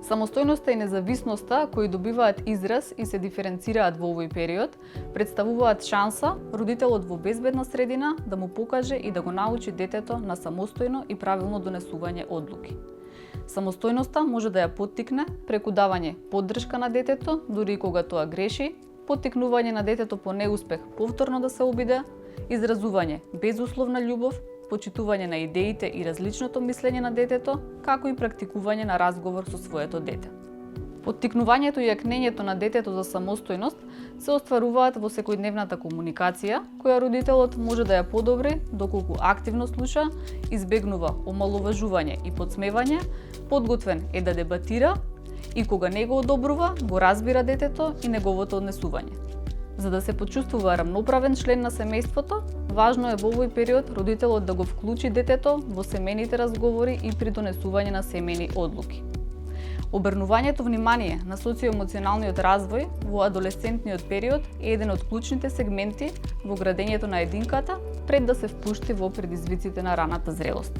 Самостојноста и независноста, кои добиваат израз и се диференцираат во овој период, представуваат шанса родителот во безбедна средина да му покаже и да го научи детето на самостојно и правилно донесување одлуки. Самостојноста може да ја поттикне преку давање поддршка на детето, дури и кога тоа греши, поттикнување на детето по неуспех повторно да се обиде, изразување безусловна љубов, почитување на идеите и различното мислење на детето, како и практикување на разговор со своето дете. Поттикнувањето и јакнењето на детето за самостојност се остваруваат во секојдневната комуникација, која родителот може да ја подобри доколку активно слуша, избегнува омаловажување и подсмевање, подготвен е да дебатира и кога не го одобрува, го разбира детето и неговото однесување. За да се почувствува рамноправен член на семејството, важно е во овој период родителот да го вклучи детето во семејните разговори и при донесување на семејни одлуки. Обрнувањето внимание на социоемоционалниот развој во адолесцентниот период е еден од клучните сегменти во градењето на единката пред да се впушти во предизвиците на раната зрелост.